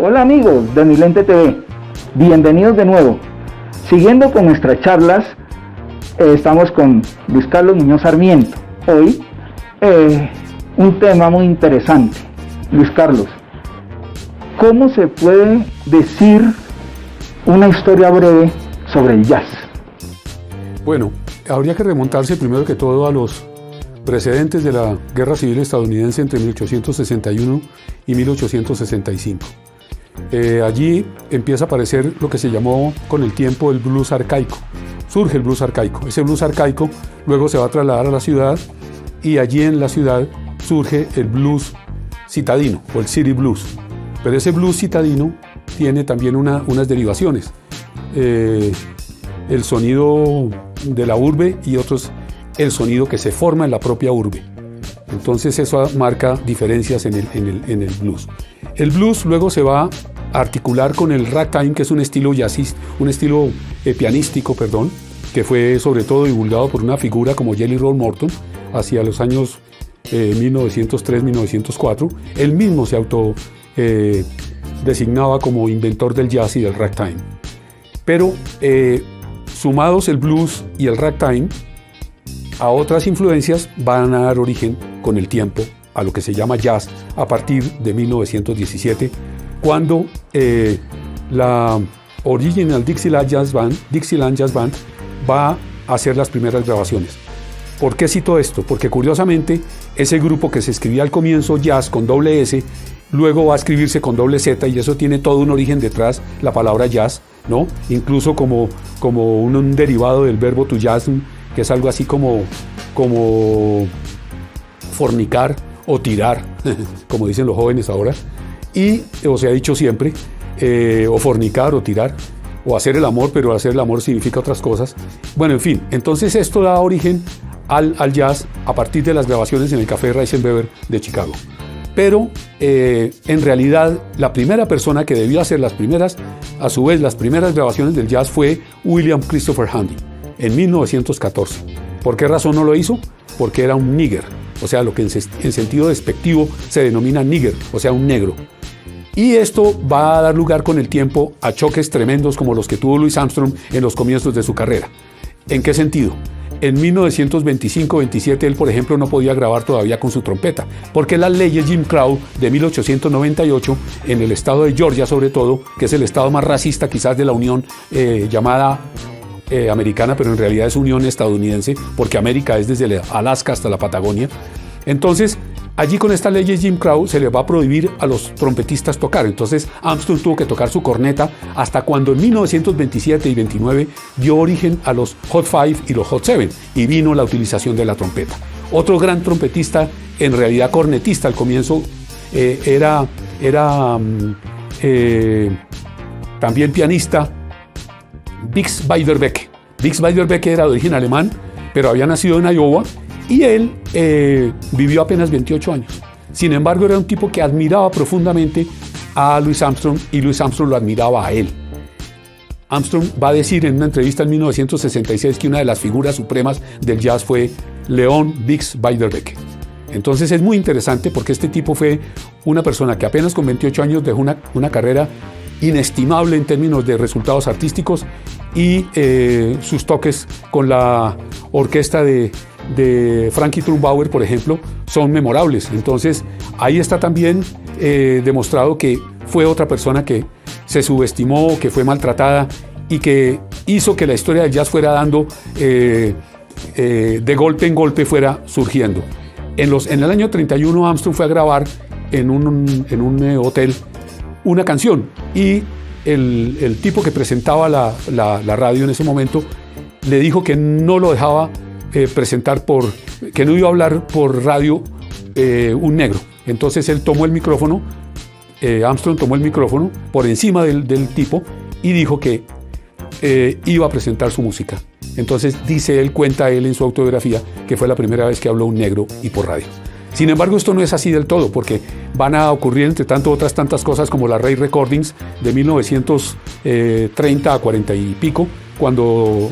Hola amigos de Mi Lente TV, bienvenidos de nuevo. Siguiendo con nuestras charlas, estamos con Luis Carlos Muñoz Sarmiento. Hoy, un tema muy interesante. Luis Carlos, ¿cómo se puede decir una historia breve sobre el jazz? Bueno, habría que remontarse primero que todo a los precedentes de la Guerra Civil estadounidense entre 1861 y 1865. Allí empieza a aparecer lo que se llamó con el tiempo el blues arcaico. Surge el blues arcaico. Ese blues arcaico luego se va a trasladar a la ciudad y allí en la ciudad surge el blues citadino o el city blues. Pero ese blues citadino tiene también unas derivaciones. El sonido de la urbe y otros el sonido que se forma en la propia urbe. Entonces eso marca diferencias en el blues. El blues luego se va a articular con el ragtime, que es un estilo jazzista, un estilo pianístico, que fue sobre todo divulgado por una figura como Jelly Roll Morton hacia los años 1903-1904. Él mismo se designaba como inventor del jazz y del ragtime. Pero sumados el blues y el ragtime a otras influencias van a dar origen con el tiempo a lo que se llama jazz a partir de 1917, cuando la Original Dixieland Jazz Band va a hacer las primeras grabaciones. ¿Por qué cito esto? Porque curiosamente ese grupo que se escribía al comienzo jazz con doble S, luego va a escribirse con doble Z y eso tiene todo un origen detrás, la palabra jazz, ¿no? Incluso como un derivado del verbo to jazz, que es algo así como fornicar o tirar, como dicen los jóvenes ahora, o se ha dicho siempre, o fornicar o tirar, o hacer el amor, pero hacer el amor significa otras cosas. Bueno, en fin, entonces esto da origen al jazz a partir de las grabaciones en el Café Reisenweber de Chicago. Pero en realidad la primera persona que debió hacer las primeras grabaciones del jazz fue William Christopher Handy en 1914. ¿Por qué razón no lo hizo? Porque era un nigger, o sea, lo que en sentido despectivo se denomina nigger, o sea, un negro. Y esto va a dar lugar con el tiempo a choques tremendos como los que tuvo Louis Armstrong en los comienzos de su carrera. ¿En qué sentido? En 1925-27 él, por ejemplo, no podía grabar todavía con su trompeta, porque las leyes Jim Crow de 1898, en el estado de Georgia sobre todo, que es el estado más racista quizás de la Unión llamada americana, pero en realidad es Unión estadounidense, porque América es desde Alaska hasta la Patagonia. Entonces, allí con estas leyes Jim Crow se les va a prohibir a los trompetistas tocar. Entonces Armstrong tuvo que tocar su corneta hasta cuando en 1927 y 29 dio origen a los Hot Five y los Hot Seven y vino la utilización de la trompeta. Otro gran trompetista, en realidad cornetista al comienzo, era también pianista, Bix Beiderbecke. Bix Beiderbecke era de origen alemán, pero había nacido en Iowa. Y él vivió apenas 28 años. Sin embargo, era un tipo que admiraba profundamente a Louis Armstrong y Louis Armstrong lo admiraba a él. Armstrong va a decir en una entrevista en 1966 que una de las figuras supremas del jazz fue Leon Bix Beiderbecke. Entonces es muy interesante porque este tipo fue una persona que apenas con 28 años dejó una carrera inestimable en términos de resultados artísticos y sus toques con la orquesta de Frankie Trumbauer, por ejemplo, son memorables. Entonces, ahí está también demostrado que fue otra persona que se subestimó, que fue maltratada y que hizo que la historia del jazz fuera dando, de golpe en golpe fuera surgiendo. En el año 31 Armstrong fue a grabar en un hotel una canción y el tipo que presentaba la radio en ese momento le dijo que no lo dejaba que no iba a hablar por radio un negro. Entonces él tomó el micrófono, Armstrong tomó el micrófono por encima del tipo y dijo que iba a presentar su música. Entonces cuenta él en su autobiografía que fue la primera vez que habló un negro y por radio. Sin embargo, esto no es así del todo, porque van a ocurrir entre tanto otras tantas cosas como la Ray Recordings de 1930 a 40 y pico, cuando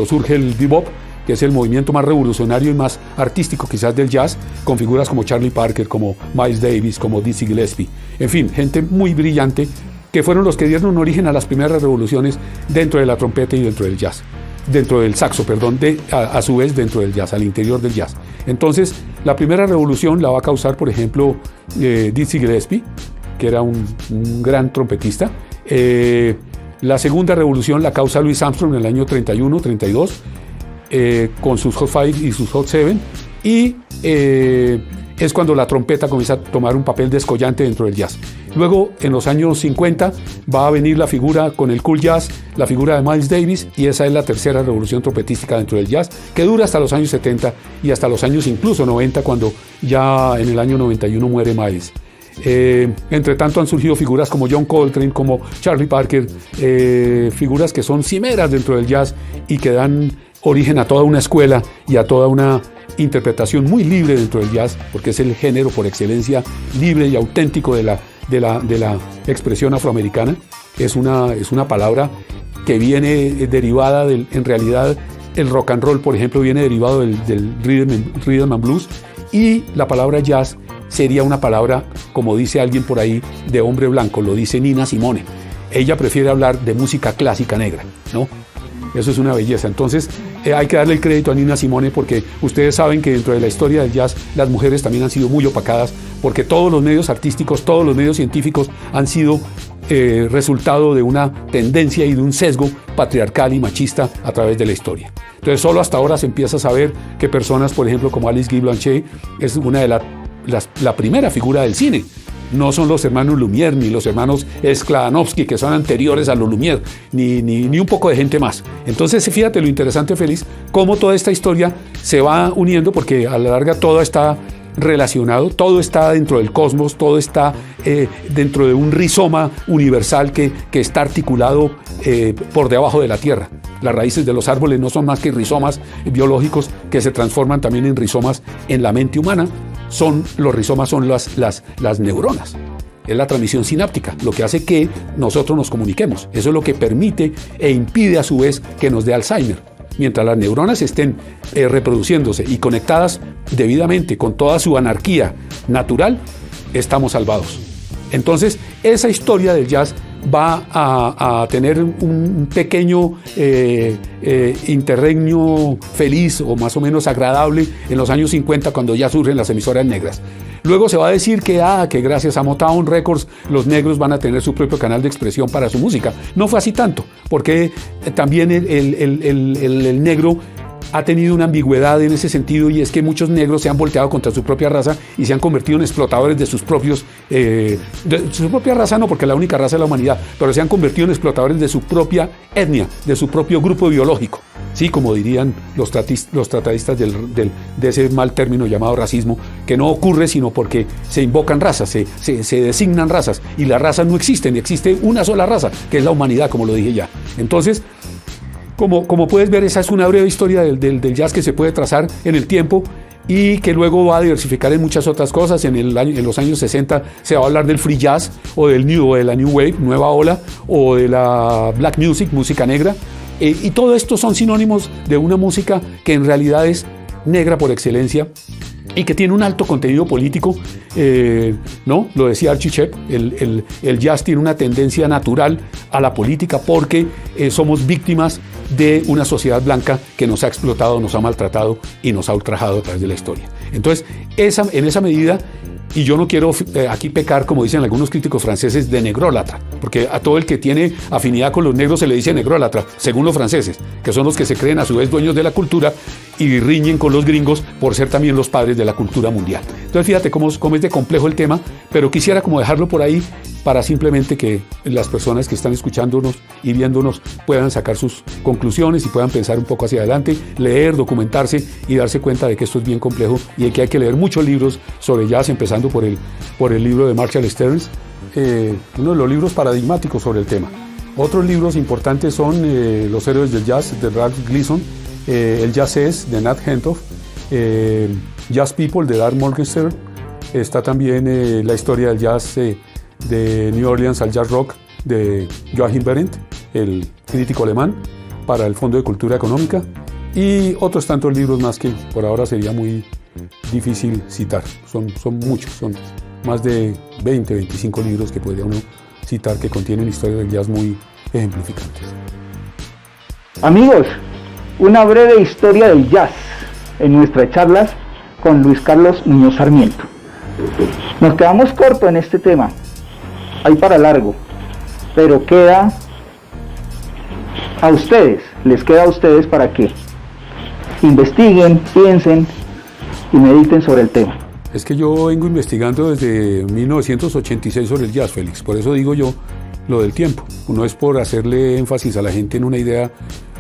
surge el bebop, que es el movimiento más revolucionario y más artístico quizás del jazz, con figuras como Charlie Parker, como Miles Davis, como Dizzy Gillespie. En fin, gente muy brillante que fueron los que dieron origen a las primeras revoluciones dentro de la trompeta y dentro del jazz. Dentro del saxo, perdón, a su vez dentro del jazz, al interior del jazz. Entonces, la primera revolución la va a causar, por ejemplo, Dizzy Gillespie, que era un gran trompetista. La segunda revolución la causa Louis Armstrong en el año 31, 32, con sus Hot 5 y sus Hot 7, y es cuando la trompeta comienza a tomar un papel descollante dentro del jazz. Luego, en los años 50, va a venir la figura con el cool jazz, la figura de Miles Davis, y esa es la tercera revolución trompetística dentro del jazz, que dura hasta los años 70 y hasta los años incluso 90, cuando ya en el año 91 muere Miles. Entre tanto han surgido figuras como John Coltrane, como Charlie Parker, figuras que son cimeras dentro del jazz y que dan origen a toda una escuela y a toda una interpretación muy libre dentro del jazz, porque es el género por excelencia libre y auténtico de la expresión afroamericana. Es una palabra que viene derivada en realidad, el rock and roll, por ejemplo, viene derivado del rhythm and blues, y la palabra jazz sería una palabra, como dice alguien por ahí, de hombre blanco, lo dice Nina Simone. Ella prefiere hablar de música clásica negra, ¿no? Eso es una belleza. Entonces hay que darle el crédito a Nina Simone, porque ustedes saben que dentro de la historia del jazz las mujeres también han sido muy opacadas, porque todos los medios artísticos, todos los medios científicos han sido resultado de una tendencia y de un sesgo patriarcal y machista a través de la historia. Entonces solo hasta ahora se empieza a saber que personas, por ejemplo, como Alice Guy Blanchet, es una de la primera figura del cine. No son los hermanos Lumière ni los hermanos Skladanowski, que son anteriores a los Lumière, ni un poco de gente más. Entonces, fíjate lo interesante, Félix, cómo toda esta historia se va uniendo, porque a la larga todo está relacionado, todo está dentro del cosmos, todo está dentro de un rizoma universal que está articulado por debajo de la tierra. Las raíces de los árboles no son más que rizomas biológicos que se transforman también en rizomas en la mente humana. Los rizomas son las neuronas. Es la transmisión sináptica, lo que hace que nosotros nos comuniquemos. Eso es lo que permite e impide a su vez que nos dé Alzheimer. Mientras las neuronas estén reproduciéndose y conectadas debidamente con toda su anarquía natural, estamos salvados. Entonces, esa historia del jazz va a tener un pequeño interregno feliz o más o menos agradable en los años 50, cuando ya surgen las emisoras negras. Luego se va a decir que gracias a Motown Records los negros van a tener su propio canal de expresión para su música. No fue así tanto, porque también el negro ha tenido una ambigüedad en ese sentido, y es que muchos negros se han volteado contra su propia raza y se han convertido en explotadores de sus propios, de su propia raza no, porque la única raza es la humanidad, pero se han convertido en explotadores de su propia etnia, de su propio grupo biológico, sí, como dirían los tratadistas de ese mal término llamado racismo, que no ocurre sino porque se invocan razas, se designan razas, y las razas no existen, existe una sola raza, que es la humanidad, como lo dije ya. Entonces, como puedes ver, esa es una breve historia del jazz que se puede trazar en el tiempo y que luego va a diversificar en muchas otras cosas. En los años 60 se va a hablar del free jazz o de la new wave, nueva ola, o de la black music, música negra. Y todo esto son sinónimos de una música que en realidad es negra por excelencia y que tiene un alto contenido político, ¿no? Lo decía Archie Shepp, el jazz tiene una tendencia natural a la política porque somos víctimas de una sociedad blanca que nos ha explotado, nos ha maltratado y nos ha ultrajado a través de la historia. Entonces, en esa medida, y yo no quiero aquí pecar, como dicen algunos críticos franceses, de negrólatra, porque a todo el que tiene afinidad con los negros se le dice negrólatra, según los franceses, que son los que se creen a su vez dueños de la cultura y riñen con los gringos por ser también los padres de la cultura mundial. Entonces fíjate cómo es de complejo el tema, pero quisiera como dejarlo por ahí para simplemente que las personas que están escuchándonos y viéndonos puedan sacar sus conclusiones y puedan pensar un poco hacia adelante, leer, documentarse y darse cuenta de que esto es bien complejo y de que hay que leer muchos libros sobre jazz, empezando por el libro de Marshall Stearns, uno de los libros paradigmáticos sobre el tema. Otros libros importantes son Los héroes del jazz, de Ralph Gleason, El jazz es, de Nat Hentoff, Jazz People, de Darth Morgenstern. Está también La historia del jazz de New Orleans al Jazz Rock, de Joachim Behrendt, el crítico alemán, para el Fondo de Cultura Económica, y otros tantos libros más que por ahora sería muy difícil citar. Son muchos, son más de 20, 25 libros que podría uno citar que contienen historias del jazz muy ejemplificantes. Amigos, una breve historia del jazz en nuestras charlas con Luis Carlos Muñoz Sarmiento. Nos quedamos cortos en este tema, hay para largo, pero queda a ustedes, les queda a ustedes para que investiguen, piensen y mediten sobre el tema. Es que yo vengo investigando desde 1986 sobre el jazz, Félix, por eso digo yo lo del tiempo. No es por hacerle énfasis a la gente en una idea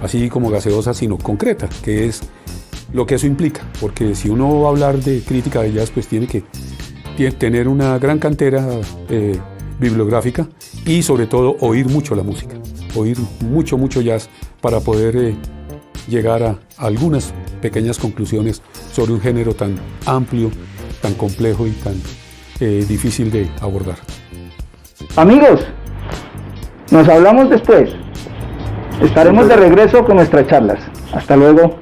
así como gaseosa, sino concreta, que es lo que eso implica, porque si uno va a hablar de crítica de jazz, pues tiene que tener una gran cantera bibliográfica y sobre todo oír mucho la música, oír mucho jazz para poder llegar a algunas pequeñas conclusiones sobre un género tan amplio, tan complejo y tan difícil de abordar. Amigos, nos hablamos después. Estaremos de regreso con nuestras charlas. Hasta luego.